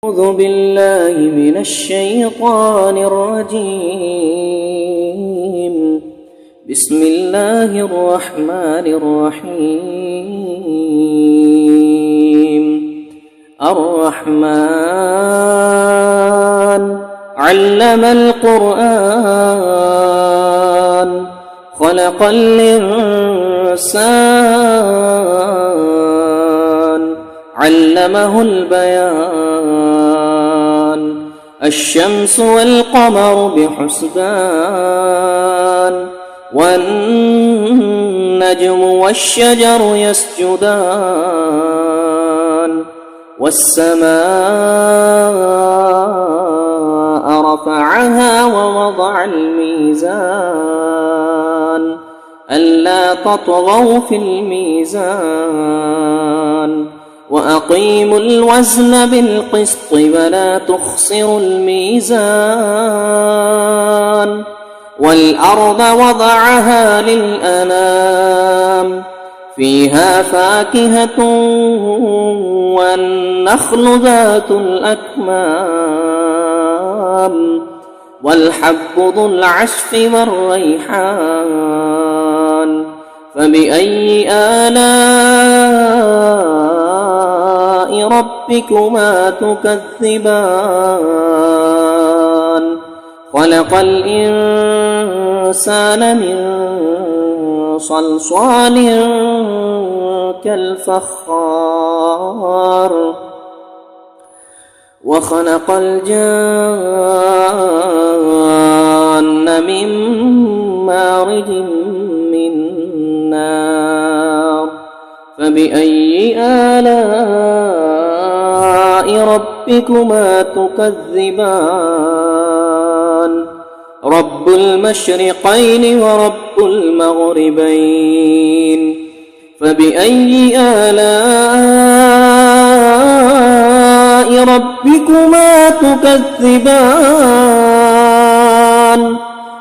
أعوذ بالله من الشيطان الرجيم. بسم الله الرحمن الرحيم. الرحمن علم القرآن خلق الإنسان علمه البيان. الشمس والقمر بحسبان والنجم والشجر يسجدان. والسماء رفعها ووضع الميزان ألا تطغوا في الميزان وأقيموا الوزن بالقسط ولا تخسروا الميزان. والأرض وضعها للأنام فيها فاكهة والنخل ذات الأكمام والحب ذو العشف والريحان. فبأي آلاء ربكما تكذبان. خلق الإنسان من صلصال كالفخار وخلق الجان من مارج من نار. فبأي آلاء ربكما تكذبان. رب المشرقين ورب المغربين. فبأي آلاء ربكما تكذبان.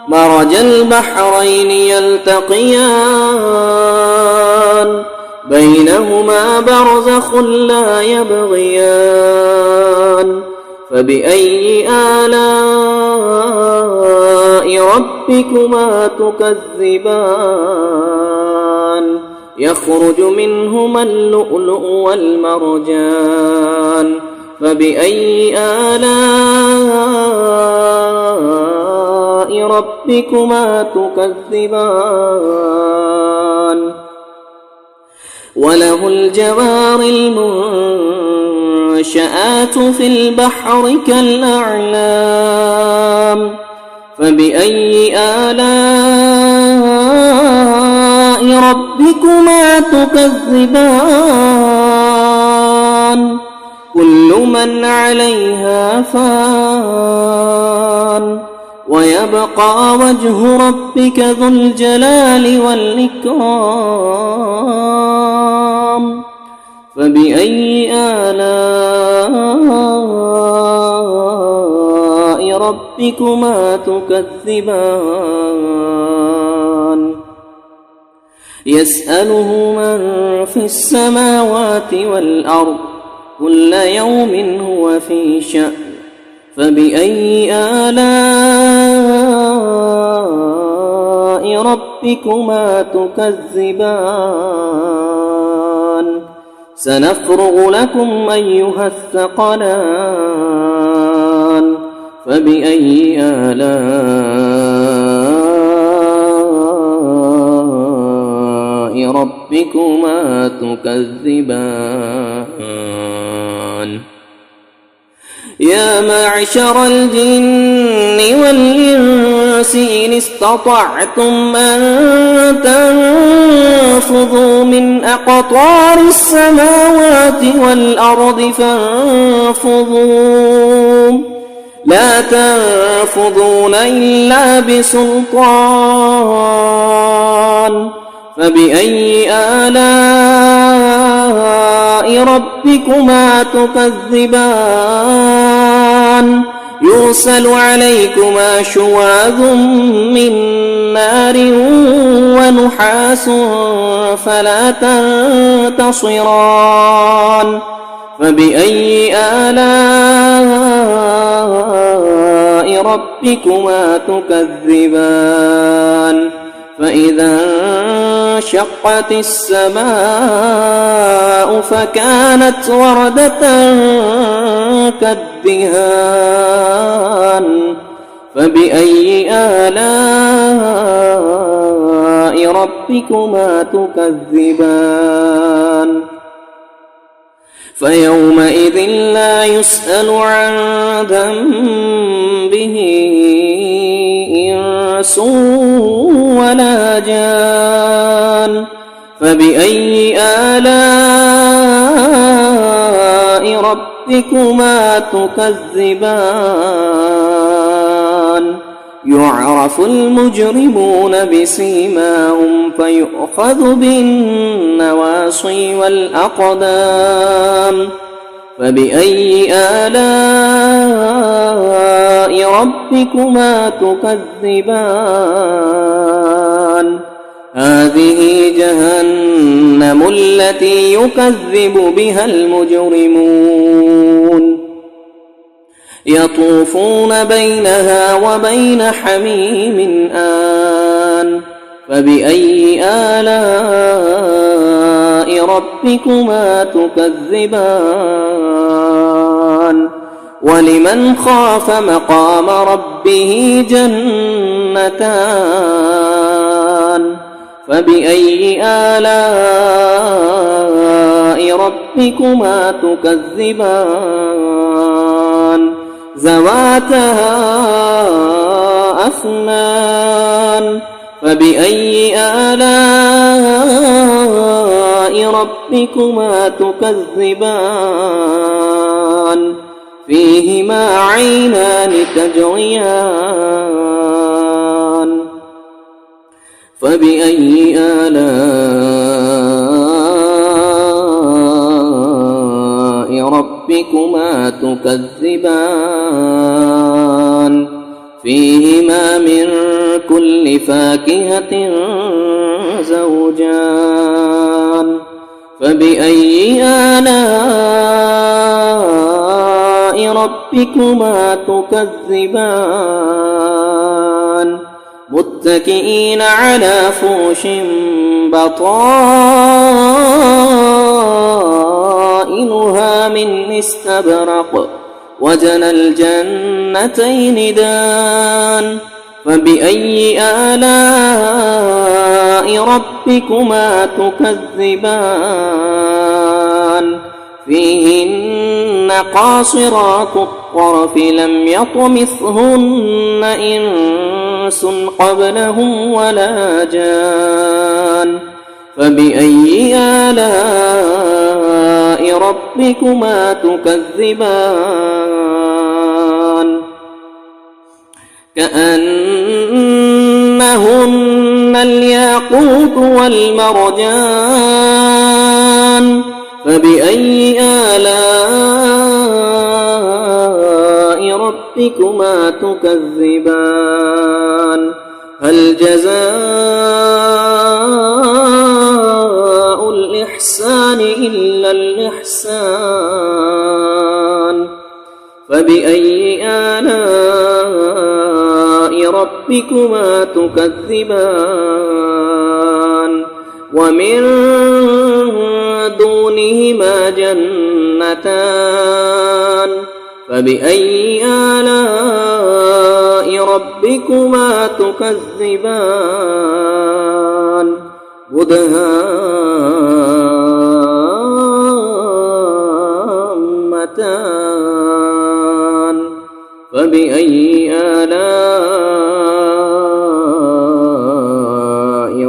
مرج البحرين يلتقيان بينهما برزخ لا يبغيان. فبأي آلاء ربكما تكذبان. يخرج منهما اللؤلؤ والمرجان. فبأي آلاء ربكما تكذبان. وله الجوار المنشآت في البحر كالأعلام. فبأي آلاء ربكما تكذبان. كل من عليها فان ويبقى وجه ربك ذو الجلال والإكرام. فبأي آلاء ربكما تكذبان. يسأله من في السماوات والأرض كل يوم هو في شأن. فبأي آلاء ربكما تكذبان. سنفرغ لكم أيها الثقلان. فبأي آلاء ربكما تكذبان. يا معشر الجن والإنس إن استطعتم أن تنفذوا من أقطار السماوات والأرض فانفذوا لا تنفذون إلا بسلطان. فبأي آلاء ربكما تكذبان. يرسل عليكما شواظ من نار ونحاس فلا تنتصران. فبأي آلاء ربكما تكذبان فإذا انشقت السماء فكانت وردة كالدهان فبأي آلاء ربكما تكذبان فيومئذ لا يسأل عن ذنبه إنس ولا جان فبأي آلاء ربكما تكذبان يعرف المجرمون بسيماهم فيؤخذ بالنواصي والأقدام فبأي آلاء ربكما تكذبان هذه جهنم التي يكذب بها المجرمون يطوفون بينها وبين حميم آن فبأي آلاء ربكما تكذبان ولمن خاف مقام ربه جنتان فبأي آلاء ربكما تكذبان ذواتا أفنان فبأي آلاء ربكما تكذبان فيهما عينان تجريان فبأي آلاء ربكما تكذبان فيهما من كل فاكهة زوجان فبأي آلاء ربكما تكذبان متكئين على فرش بطائنها من استبرق وجنى الجنتين دان فبأي آلاء ربكما تكذبان فيهن قاصرات الطرف لم يطمثهن إنس قبلهم ولا جان فبأي آلاء ربكما تكذبان كأنهن الياقوت والمرجان فبأي آلاء ربكما تكذبان هل جزاء الإحسان إلا الإحسان فبأي آلاء ربكما تكذبان ومن دونهما جنتان فبأي آلاء ربكما تكذبان مدهامتان فبأي آلاء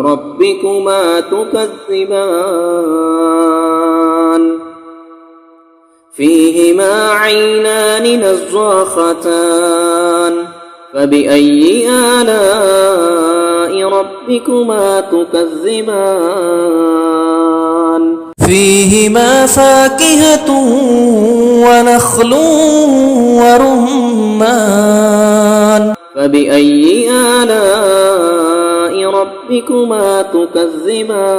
ربكما تكذبان فيهما عينان نضاختان فبأي آلاء ربكما تكذبان فيهما فاكهة ونخل ورمان فبأي آلاء ربكما تكذبان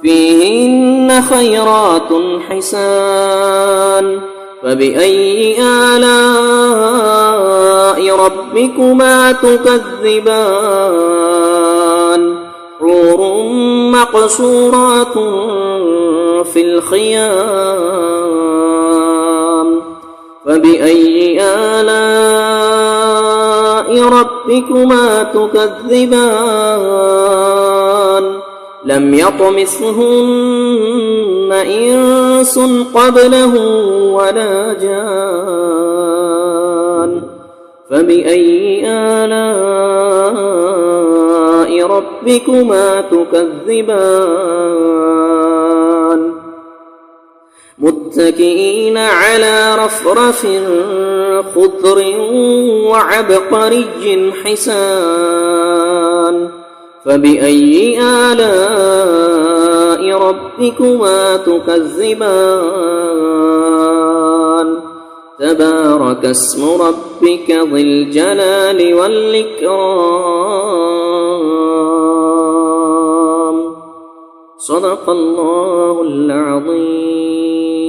فيهن خيرات حسان فبأي آلاء ربكما تكذبان حور مقصورات في الخيام فبأي آلاء ربكما تكذبان لم يطمثهن إنس قبلهم ولا جان فبأي آلاء ربكما تكذبان متكئين على رفرف خضر وعبقري حسان فبأي آلاء ربكما تكذبان تبارك اسم ربك ذي الجلال والإكرام صدق الله العظيم.